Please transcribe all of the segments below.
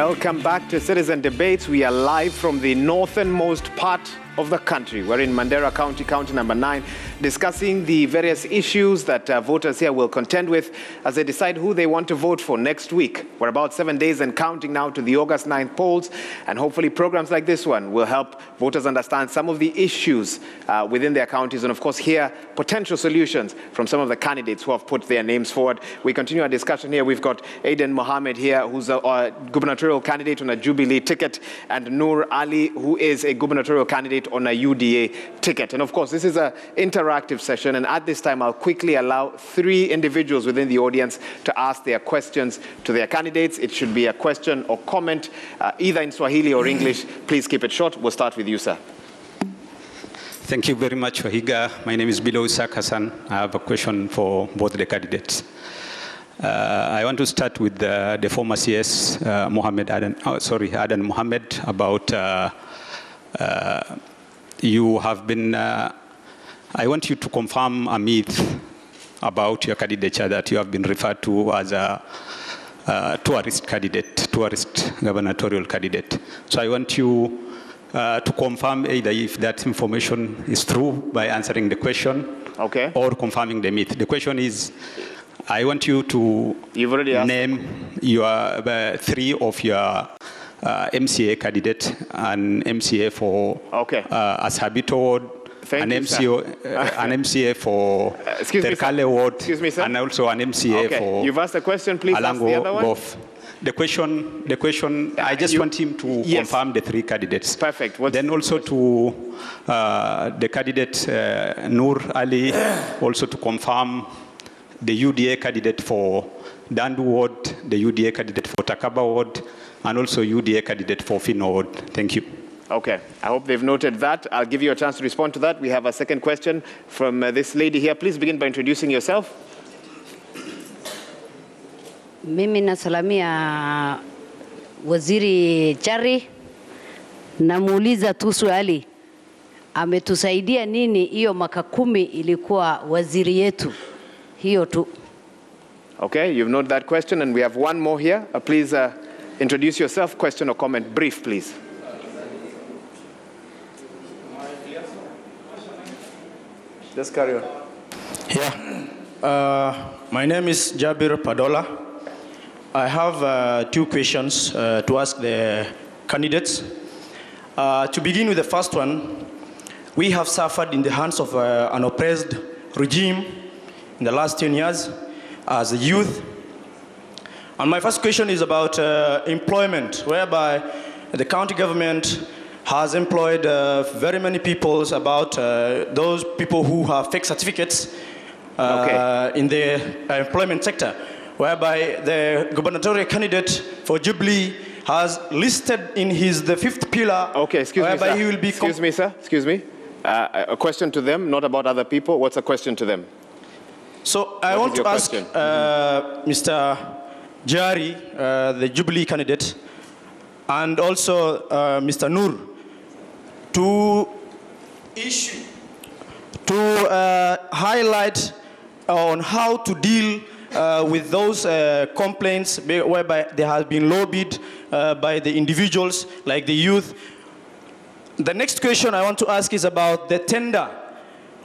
Welcome back to Citizen Debates. We are live from the northernmost part of the country. We're in Mandera County, county number 9, discussing the various issues that voters here will contend with as they decide who they want to vote for next week. We're about 7 days and counting now to the August 9th polls, and hopefully programs like this one will help voters understand some of the issues within their counties and, of course, hear potential solutions from some of the candidates who have put their names forward. We continue our discussion here. We've got Aden Mohammed here, who's a gubernatorial candidate on a Jubilee ticket, and Noor Ali, who is a gubernatorial candidate on a UDA ticket. And of course, this is an interactive session, and at this time, I'll quickly allow 3 individuals within the audience to ask their questions to their candidates. It should be a question or comment, either in Swahili or English. Please keep it short. We'll start with you, sir. Thank you very much, Wahiga. My name is Bilo Isaac Hassan. I have a question for both the candidates. I want to start with the former CS, Aden Mohammed, about you have been, I want you to confirm a myth about your candidature that you have been referred to as a tourist gubernatorial candidate. So I want you to confirm either if that information is true by answering the question, okay, or confirming the myth. The question is, I want you to name your 3 of your MCA candidate, an MCA for Ashabito Ward, an MCA for Terkale Ward, and also an MCA for You've asked a question, please ask the other one. Both. The question, I just want him to confirm the 3 candidates. Perfect. Then also to the candidate Noor Ali, also to confirm the UDA candidate for Dandu Ward, the UDA candidate for Takaba Ward, and also UDA candidate for Fino Ward. Thank you. Okay. I hope they've noted that. I'll give you a chance to respond to that. We have a second question from this lady here. Please begin by introducing yourself. Mimi nasalamia Waziri Chari, namuuliza tu swali, ametusaidia nini hiyo maka 10 ilikuwa waziri yetu? Hiyo tu. Okay, you've noted that question, and we have one more here. Please introduce yourself, question or comment, brief, please. Just carry on. Yeah. My name is Jabir Padola. I have 2 questions to ask the candidates. To begin with the first one, we have suffered in the hands of an oppressed regime in the last 10 years as a youth. And my first question is about employment, whereby the county government has employed very many people, about those people who have fake certificates in the employment sector, whereby the gubernatorial candidate for Jubilee has listed in the 5th pillar. Okay, excuse me, sir. He will be excuse me. A question to them, not about other people. What's a question to them? So I want to ask Mr. Jari, the Jubilee candidate, and also Mr. Noor, to highlight on how to deal with those complaints whereby there has been lobbied by the individuals, like the youth. The next question I want to ask is about the tender,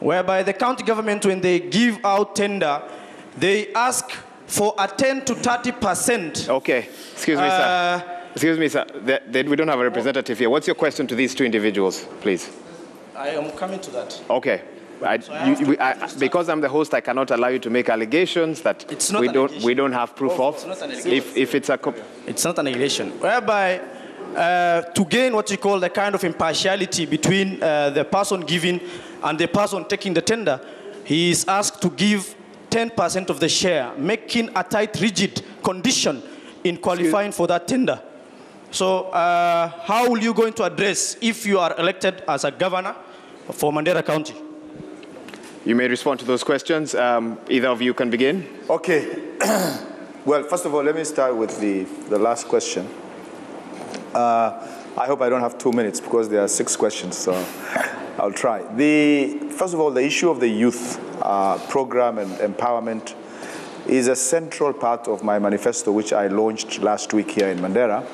whereby the county government, when they give out tender, they ask for a 10 to 30%. Okay, excuse me, sir. Excuse me, sir. We don't have a representative here. What's your question to these 2 individuals, please? I am coming to that. Okay. Because I'm the host, I cannot allow you to make allegations that we don't have proof of. It's not an allegation. It's not an allegation. Whereby to gain what you call the kind of impartiality between the person giving and the person taking the tender, he is asked to give 10% of the share, making a tight, rigid condition in qualifying for that tender. So how will you going to address if you are elected as a governor for Mandera County? You may respond to those questions. Either of you can begin. Okay. Well, first of all, let me start with the last question. I hope I don't have 2 minutes because there are 6 questions, so I'll try. First of all, the issue of the youth program and empowerment is a central part of my manifesto, which I launched last week here in Mandera.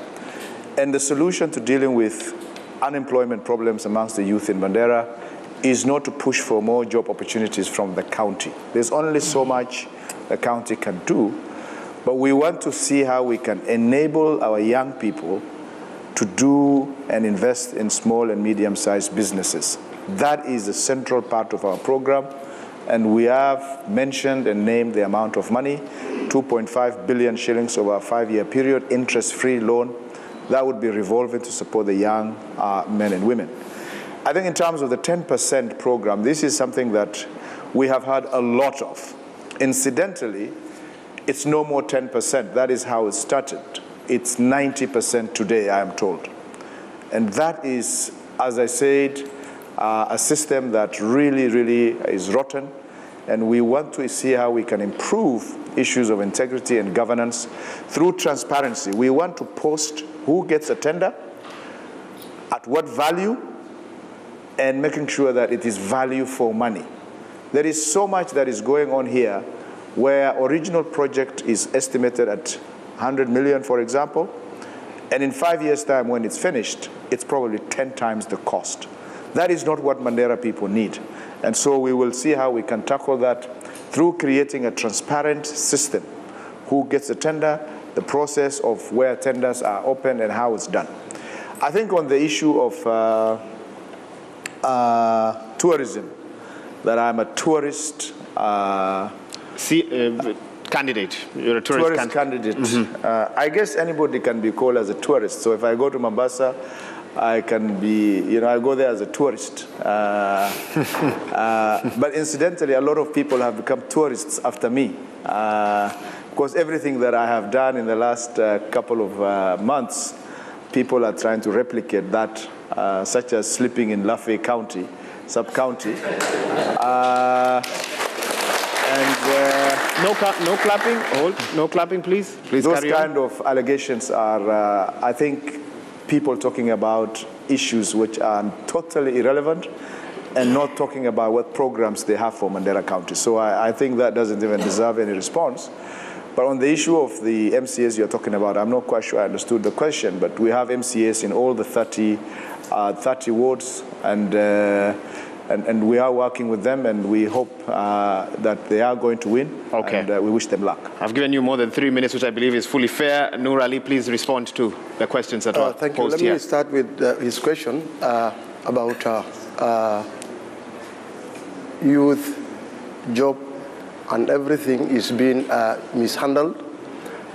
And the solution to dealing with unemployment problems amongst the youth in Mandera is not to push for more job opportunities from the county. There's only so much the county can do, but we want to see how we can enable our young people to do and invest in small and medium-sized businesses. That is a central part of our program, and we have mentioned and named the amount of money, 2.5 billion shillings over a 5-year period, interest-free loan, that would be revolving to support the young men and women. I think in terms of the 10% program, this is something that we have had a lot of. Incidentally, it's no more 10%. That is how it started. It's 90% today, I am told. And that is, as I said, a system that really, really is rotten. And we want to see how we can improve issues of integrity and governance through transparency. We want to post who gets a tender, at what value, and making sure that it is value for money. There is so much that is going on here where original project is estimated at 100 million, for example, and in 5 years' time when it's finished, it's probably 10 times the cost. That is not what Mandera people need. And so we will see how we can tackle that through creating a transparent system. Who gets a tender, the process of where tenders are open and how it's done. I think on the issue of tourism, that I'm a tourist candidate. You're a tourist candidate. Mm-hmm. I guess anybody can be called as a tourist. So if I go to Mombasa, I can be, I go there as a tourist. But incidentally, a lot of people have become tourists after me. Because everything that I have done in the last couple of months, people are trying to replicate that, such as sleeping in Lafay County, sub-county. No clapping. Hold. No clapping, please. Please those carry on. kind of allegations are, I think, people talking about issues which are totally irrelevant and not talking about what programs they have for Mandera County. So I think that doesn't even deserve any response. But on the issue of the MCAs you're talking about, I'm not quite sure I understood the question, but we have MCAs in all the 30 wards, and we are working with them, and we hope that they are going to win. Okay. And we wish them luck. I've given you more than 3 minutes, which I believe is fully fair. Noor Ali, please respond to the questions that were thank you. posed Let here. me start with his question about youth, job, and everything is being mishandled.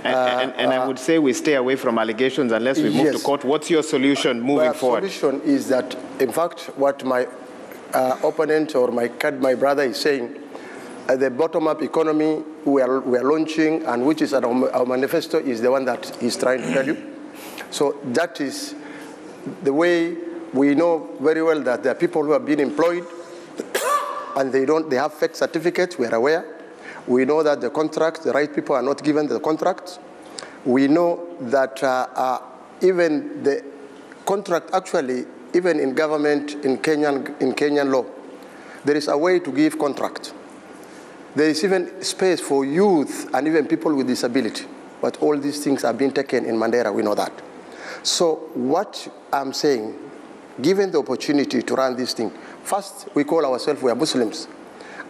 And I would say we stay away from allegations unless we move to court. What's your solution moving forward? The solution is that, in fact, what my opponent or my brother is saying, the bottom-up economy we are launching, and which is our manifesto, is the one that he's trying to tell you. So that is the way we know very well that there are people who have been employed and they have fake certificates. We are aware. We know that the right people are not given the contracts. We know that even the contract actually, even in government, in Kenyan law, there is a way to give contract. There is even space for youth and even people with disability. But all these things are being taken in Mandera, we know that. So what I'm saying, given the opportunity to run this thing, first we call ourselves, we are Muslims.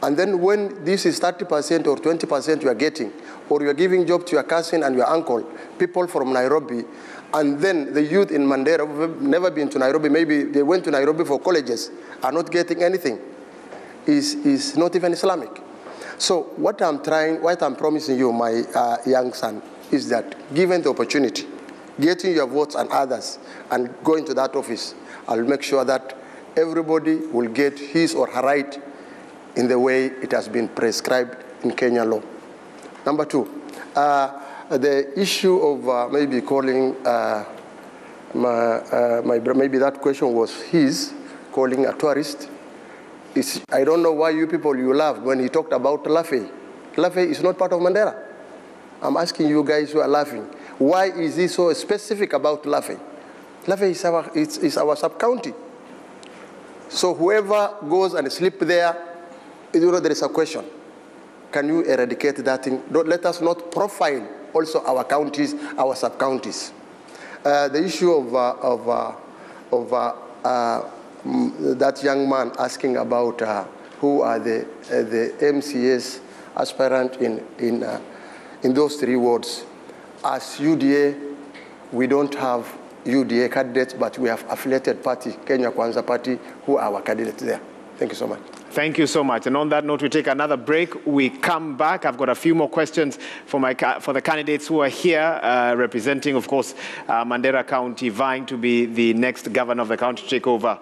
And then when this is 30% or 20% you are getting, or you are giving job to your cousin and your uncle, people from Nairobi, and then the youth in Mandera who have never been to Nairobi, maybe they went to Nairobi for colleges, are not getting anything, is not even Islamic. So what I'm promising you, my young son, is that given the opportunity, getting your votes and others, and going to that office, I'll make sure that everybody will get his or her right in the way it has been prescribed in Kenyan law. Number two, the issue of maybe calling, maybe that question was his, calling a tourist. I don't know why you people, you laughed when he talked about Lafay. Lafay is not part of Mandera. I'm asking you guys who are laughing, why is he so specific about Lafay? Lafay is our sub-county. So whoever goes and sleep there, there is a question. Can you eradicate that thing? Let us not profile also our counties, our sub-counties. The issue of that young man asking about who are the MCAs aspirant in those 3 wards. As UDA, we don't have UDA candidates, but we have affiliated party, Kenya Kwanza Party, who are our candidates there. Thank you so much. Thank you so much. And on that note, we take another break. We come back. I've got a few more questions for the candidates who are here, representing, of course, Mandera County, vying to be the next governor of the county to take over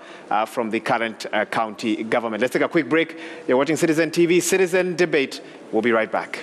from the current county government. Let's take a quick break. You're watching Citizen TV, Citizen Debate. We'll be right back.